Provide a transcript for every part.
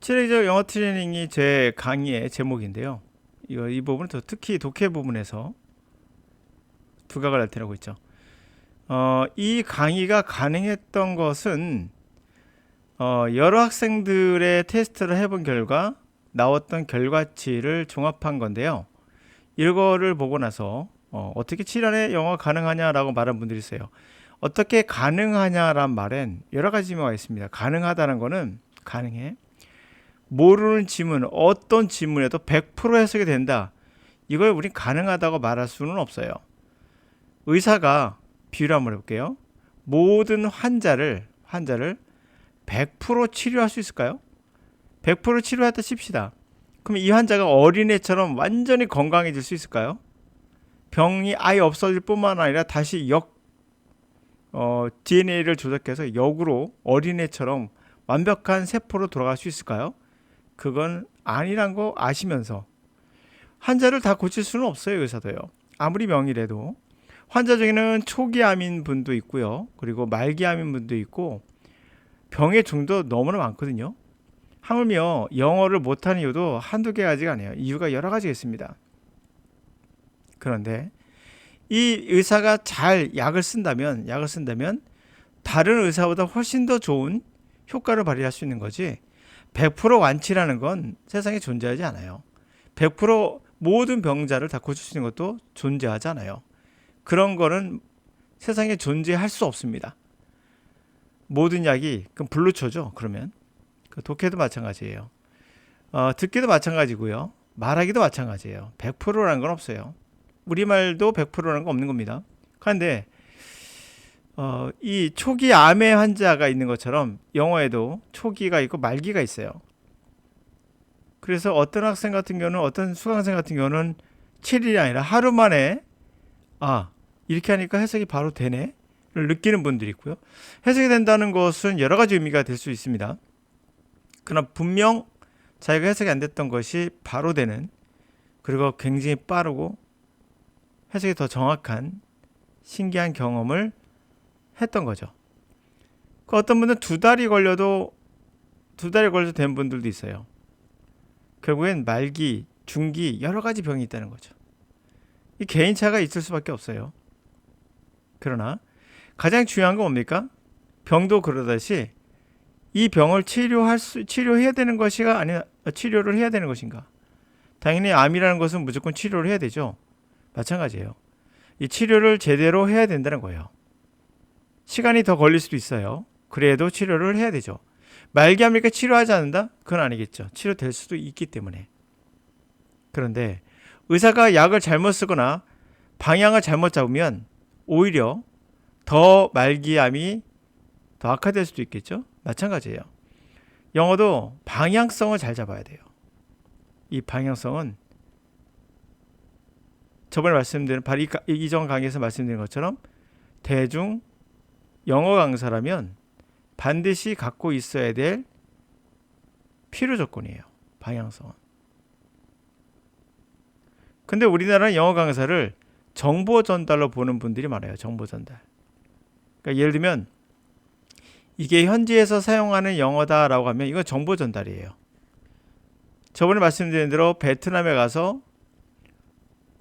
실내적 영어 트레이닝이 제 강의의 제목인데요. 이 부분은 특히 독해 부분에서 두각을 나타내고 있죠. 이 강의가 가능했던 것은 여러 학생들의 테스트를 해본 결과 나왔던 결과치를 종합한 건데요. 이거를 보고 나서 어떻게 7안에 영어 가능하냐라고 말한 분들이 있어요. 어떻게 가능하냐란 말엔 여러 가지 의미가 있습니다. 가능하다는 거는 가능해. 모르는 지문, 어떤 지문에도 100% 해석이 된다. 이걸 우린 가능하다고 말할 수는 없어요. 의사가 비유를 한번 해볼게요. 모든 환자를 100% 치료할 수 있을까요? 100% 치료했다 칩시다. 그럼 이 환자가 어린애처럼 완전히 건강해질 수 있을까요? 병이 아예 없어질 뿐만 아니라 다시 DNA를 조작해서 역으로 어린애처럼 완벽한 세포로 돌아갈 수 있을까요? 그건 아니란 거 아시면서 환자를 다 고칠 수는 없어요. 의사도요. 아무리 명의라도 환자 중에는 초기 암인 분도 있고요. 그리고 말기 암인 분도 있고 병의 종도 너무나 많거든요. 하물며 영어를 못하는 이유도 한두 가지가 아니에요. 이유가 여러 가지가 있습니다. 그런데 이 의사가 잘 약을 쓴다면 다른 의사보다 훨씬 더 좋은 효과를 발휘할 수 있는 거지 100% 완치라는 건 세상에 존재하지 않아요. 100% 모든 병자를 다 고칠 수 있는 것도 존재하지 않아요. 그런 거는 세상에 존재할 수 없습니다. 모든 약이 그럼 불로초죠. 그러면 독해도 마찬가지예요. 듣기도 마찬가지고요. 말하기도 마찬가지예요. 100%라는 건 없어요. 우리말도 100%라는 건 없는 겁니다. 그런데 이 초기 암의 환자가 있는 것처럼 영어에도 초기가 있고 말기가 있어요. 그래서 어떤 학생 같은 경우는 어떤 수강생 같은 경우는 7일이 아니라 하루 만에 이렇게 하니까 해석이 바로 되네 를 느끼는 분들이 있고요. 해석이 된다는 것은 여러 가지 의미가 될 수 있습니다. 그러나 분명 자기가 해석이 안 됐던 것이 바로 되는 그리고 굉장히 빠르고 해석이 더 정확한 신기한 경험을 했던 거죠. 어떤 분은 두 달이 걸려도 된 분들도 있어요. 결국엔 말기, 중기 여러 가지 병이 있다는 거죠. 이 개인차가 있을 수밖에 없어요. 그러나 가장 중요한 건 뭡니까? 병도 그러듯이 이 병을 치료해야 되는 것이가 아니라 치료를 해야 되는 것인가? 당연히 암이라는 것은 무조건 치료를 해야 되죠. 마찬가지예요. 이 치료를 제대로 해야 된다는 거예요. 시간이 더 걸릴 수도 있어요. 그래도 치료를 해야 되죠. 말기암이니까 치료하지 않는다? 그건 아니겠죠. 치료될 수도 있기 때문에. 그런데 의사가 약을 잘못 쓰거나 방향을 잘못 잡으면 오히려 더 말기암이 더 악화될 수도 있겠죠. 마찬가지예요. 영어도 방향성을 잘 잡아야 돼요. 이 방향성은 저번에 말씀드린 바로 이전 강의에서 말씀드린 것처럼 대중 영어 강사라면 반드시 갖고 있어야 될 필요 조건이에요. 방향성은. 근데 우리나라는 영어 강사를 정보 전달로 보는 분들이 많아요. 정보 전달. 그러니까 예를 들면 이게 현지에서 사용하는 영어다라고 하면 이건 정보 전달이에요. 저번에 말씀드린 대로 베트남에 가서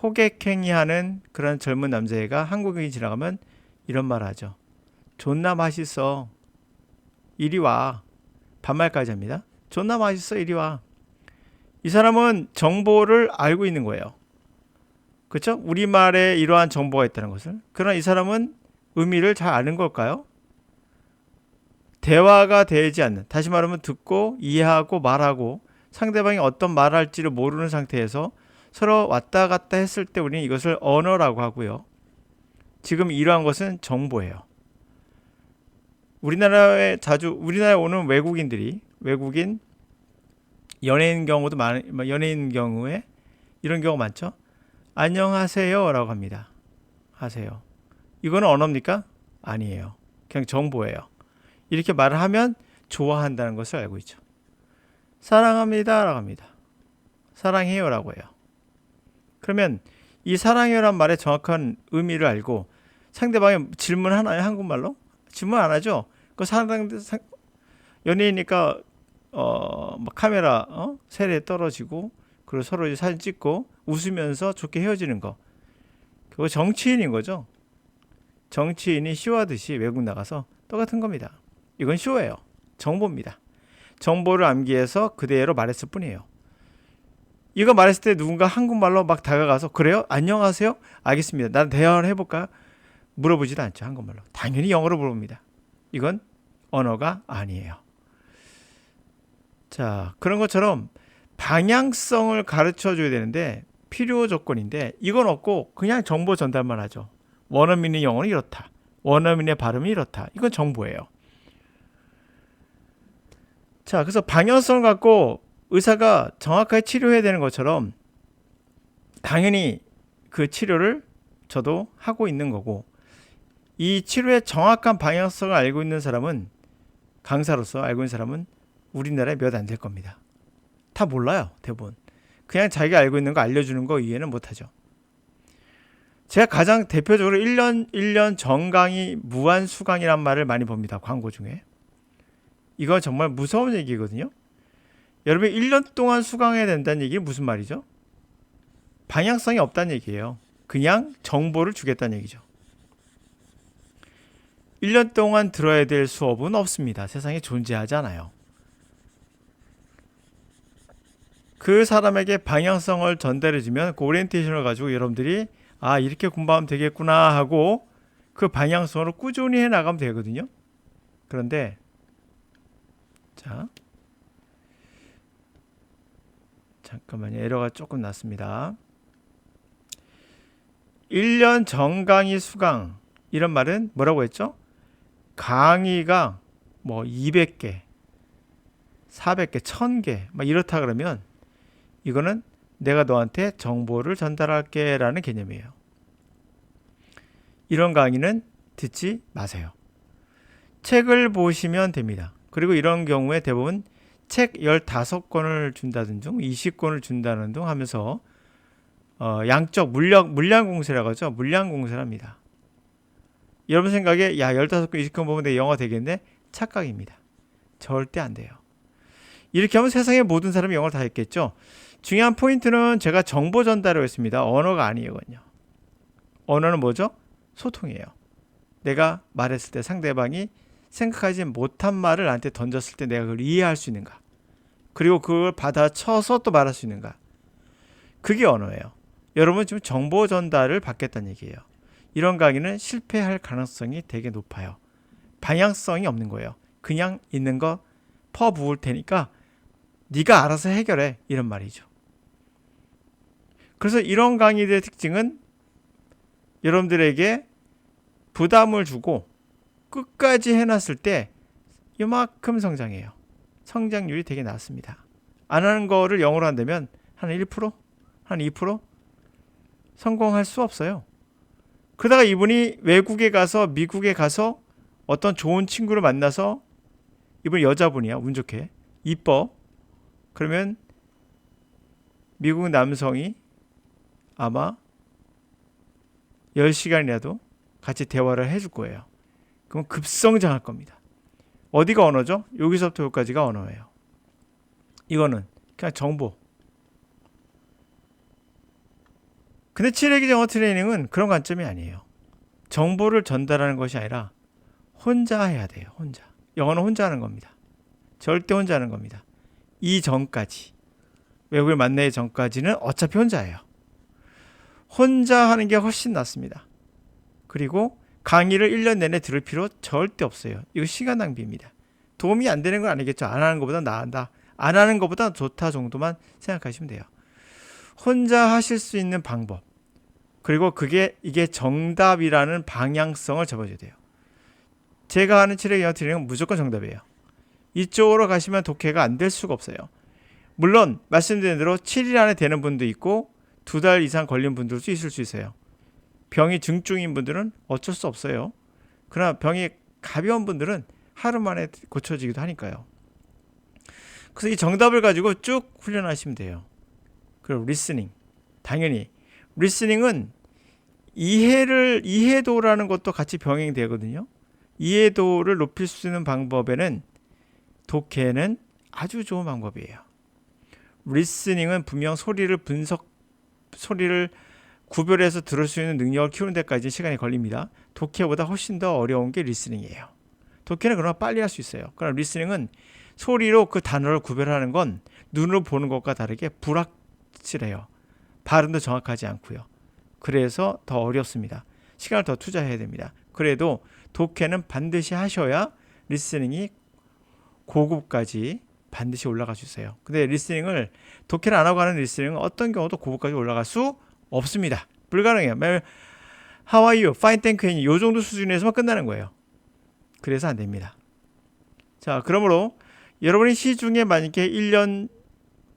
호객행위하는 그런 젊은 남자애가 한국인이 지나가면 이런 말 하죠. 존나 맛있어. 이리 와. 반말까지 합니다. 존나 맛있어. 이리 와. 이 사람은 정보를 알고 있는 거예요. 그렇죠? 우리말에 이러한 정보가 있다는 것을. 그러나 이 사람은 의미를 잘 아는 걸까요? 대화가 되지 않는, 다시 말하면 듣고 이해하고 말하고 상대방이 어떤 말을 할지를 모르는 상태에서 서로 왔다 갔다 했을 때 우리는 이것을 언어라고 하고요. 지금 이러한 것은 정보예요. 우리나라에 오는 외국인 연예인 경우에 이런 경우 많죠. 안녕하세요 라고 합니다. 하세요. 이거는 언어입니까? 아니에요. 그냥 정보예요. 이렇게 말을 하면 좋아한다는 것을 알고 있죠. 사랑합니다 라고 합니다. 사랑해요 라고 해요. 그러면 이 사랑해요란 말의 정확한 의미를 알고 상대방이 질문하나요? 한국말로? 질문 안 하죠? 연예인이니까 막 카메라 세례 떨어지고 그리고 서로 이제 사진 찍고 웃으면서 좋게 헤어지는 거. 그거 정치인인 거죠. 정치인이 쇼하듯이 외국 나가서 똑같은 겁니다. 이건 쇼예요. 정보입니다. 정보를 암기해서 그대로 말했을 뿐이에요. 이거 말했을 때 누군가 한국말로 막 다가가서 그래요? 안녕하세요? 알겠습니다. 난 대화를 해볼까? 물어보지도 않죠. 한국말로. 당연히 영어로 물어봅니다. 이건 언어가 아니에요. 자, 그런 것처럼 방향성을 가르쳐 줘야 되는데 필요 조건인데 이건 없고 그냥 정보 전달만 하죠. 원어민의 영어는 이렇다. 원어민의 발음이 이렇다. 이건 정보예요. 자, 그래서 방향성을 갖고 의사가 정확하게 치료해야 되는 것처럼 당연히 그 치료를 저도 하고 있는 거고 이 치료의 정확한 방향성을 알고 있는 사람은 강사로서 알고 있는 사람은 우리나라에 몇 안 될 겁니다. 다 몰라요. 대부분. 그냥 자기가 알고 있는 거 알려주는 거 이해는 못하죠. 제가 가장 대표적으로 1년 정강의 무한수강이란 말을 많이 봅니다. 광고 중에. 이거 정말 무서운 얘기거든요. 여러분 1년 동안 수강해야 된다는 얘기 무슨 말이죠? 방향성이 없다는 얘기예요. 그냥 정보를 주겠다는 얘기죠. 1년 동안 들어야 될 수업은 없습니다. 세상에 존재하지 않아요. 그 사람에게 방향성을 전달해주면 그 오리엔테이션을 가지고 여러분들이 아 이렇게 공부하면 되겠구나 하고 그 방향성으로 꾸준히 해나가면 되거든요. 그런데 자 잠깐만요. 에러가 조금 났습니다. 1년 정강의 수강 이런 말은 뭐라고 했죠? 강의가 뭐 200개, 400개, 1000개 막 이렇다 그러면 이거는 내가 너한테 정보를 전달할게 라는 개념이에요. 이런 강의는 듣지 마세요. 책을 보시면 됩니다. 그리고 이런 경우에 대부분 책 15권을 준다든 중 20권을 준다는 등 하면서 양적 물량 공세라고 하죠. 물량 공세를 합니다. 여러분 생각에 야 15권 20권 보면 내 영어 되겠네? 착각입니다. 절대 안 돼요. 이렇게 하면 세상의 모든 사람이 영어를 다 했겠죠. 중요한 포인트는 제가 정보 전달을 했습니다. 언어가 아니에요. 언어는 뭐죠? 소통이에요. 내가 말했을 때 상대방이 생각하지 못한 말을 나한테 던졌을 때 내가 그걸 이해할 수 있는가. 그리고 그걸 받아쳐서 또 말할 수 있는가. 그게 언어예요. 여러분 지금 정보 전달을 받겠다는 얘기예요. 이런 강의는 실패할 가능성이 되게 높아요. 방향성이 없는 거예요. 그냥 있는 거 퍼부을 테니까 네가 알아서 해결해. 이런 말이죠. 그래서 이런 강의들의 특징은 여러분들에게 부담을 주고 끝까지 해놨을 때 이만큼 성장해요. 성장률이 되게 낮습니다. 안 하는 거를 영어로 한다면 한 1%? 한 2%? 성공할 수 없어요. 그러다가 이분이 외국에 가서 미국에 가서 어떤 좋은 친구를 만나서 이분 여자분이야. 운 좋게. 이뻐. 그러면 미국 남성이 아마 10시간이라도 같이 대화를 해줄 거예요. 그럼 급성장할 겁니다. 어디가 언어죠? 여기서부터 여기까지가 언어예요. 이거는 그냥 정보. 근데 7회기 영어 트레이닝은 그런 관점이 아니에요. 정보를 전달하는 것이 아니라 혼자 해야 돼요. 혼자. 영어는 혼자 하는 겁니다. 절대 혼자 하는 겁니다. 이전까지. 외국을 만나기 전까지는 어차피 혼자예요. 혼자 하는 게 훨씬 낫습니다. 그리고 강의를 1년 내내 들을 필요 절대 없어요. 이거 시간 낭비입니다. 도움이 안 되는 건 아니겠죠. 안 하는 것보다 나은다. 안 하는 것보다 좋다 정도만 생각하시면 돼요. 혼자 하실 수 있는 방법. 그리고 이게 정답이라는 방향성을 잡아줘야 돼요. 제가 하는 7회 영어 트레이닝은 무조건 정답이에요. 이쪽으로 가시면 독해가 안 될 수가 없어요. 물론 말씀드린 대로 7일 안에 되는 분도 있고 2달 이상 걸린 분들도 있을 수 있어요. 병이 중증인 분들은 어쩔 수 없어요. 그러나 병이 가벼운 분들은 하루 만에 고쳐지기도 하니까요. 그래서 이 정답을 가지고 쭉 훈련하시면 돼요. 그리고 리스닝. 당연히 리스닝은 이해도라는 것도 같이 병행되거든요. 이해도를 높일 수 있는 방법에는 독해는 아주 좋은 방법이에요. 리스닝은 분명 소리를 구별해서 들을 수 있는 능력을 키우는 데까지 시간이 걸립니다. 독해보다 훨씬 더 어려운 게 리스닝이에요. 독해는 그러나 빨리 할 수 있어요. 그러나 리스닝은 소리로 그 단어를 구별하는 건 눈으로 보는 것과 다르게 불확실해요. 발음도 정확하지 않고요. 그래서 더 어렵습니다. 시간을 더 투자해야 됩니다. 그래도 독해는 반드시 하셔야 리스닝이 고급까지 반드시 올라갈 수 있어요. 근데 리스닝을 독해를 안 하고 하는 리스닝은 어떤 경우도 고급까지 올라갈 수 없습니다. 불가능해요. How are you? Fine, thank you. 이 정도 수준에서만 끝나는 거예요. 그래서 안 됩니다. 자, 그러므로 여러분이 시중에 만약에 1년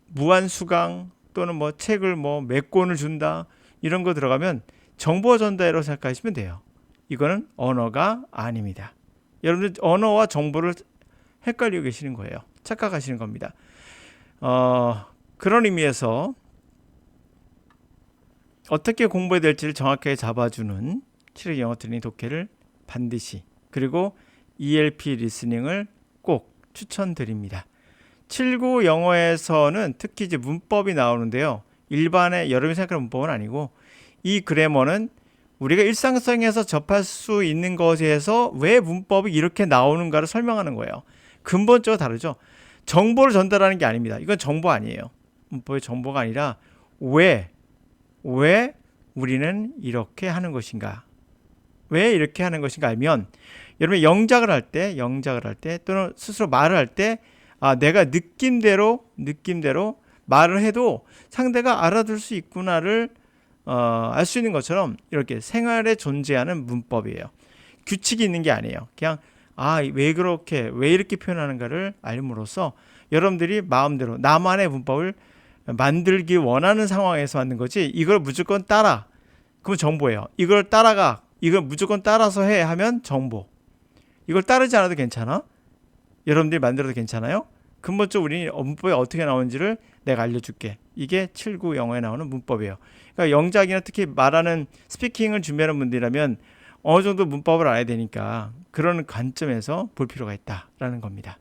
무한 수강 또는 뭐 책을 뭐 몇 권을 준다 이런 거 들어가면 정보 전달이라고 생각하시면 돼요. 이거는 언어가 아닙니다. 여러분들 언어와 정보를 헷갈리고 계시는 거예요. 착각하시는 겁니다. 그런 의미에서 어떻게 공부해야 될지를 정확하게 잡아주는 7회 영어 트레이닝 독해를 반드시, 그리고 ELP 리스닝을 꼭 추천드립니다. 79 영어에서는 특히 이제 문법이 나오는데요. 일반의 여러분이 생각하는 문법은 아니고, 이 그래머는 우리가 일상성에서 접할 수 있는 것에서 왜 문법이 이렇게 나오는가를 설명하는 거예요. 근본적으로 다르죠. 정보를 전달하는 게 아닙니다. 이건 정보 아니에요. 문법의 정보가 아니라 왜 우리는 이렇게 하는 것인가, 왜 이렇게 하는 것인가 하면, 여러분이 영작을 할 때 또는 스스로 말을 할 때 내가 느낌대로 말을 해도 상대가 알아들 수 있구나를 알 수 있는 것처럼 이렇게 생활에 존재하는 문법이에요. 규칙이 있는 게 아니에요. 그냥 왜 이렇게 표현하는가를 알므로써 여러분들이 마음대로 나만의 문법을 만들기 원하는 상황에서 만든 거지, 이걸 무조건 따라 그러면 정보예요. 이걸 무조건 따라서 해 하면 정보. 이걸 따르지 않아도 괜찮아? 여러분들이 만들어도 괜찮아요? 근본적으로 우리 문법이 어떻게 나오는지를 내가 알려줄게. 이게 79 영어에 나오는 문법이에요. 그러니까 영작이나 특히 말하는 스피킹을 준비하는 분들이라면 어느 정도 문법을 알아야 되니까 그런 관점에서 볼 필요가 있다라는 겁니다.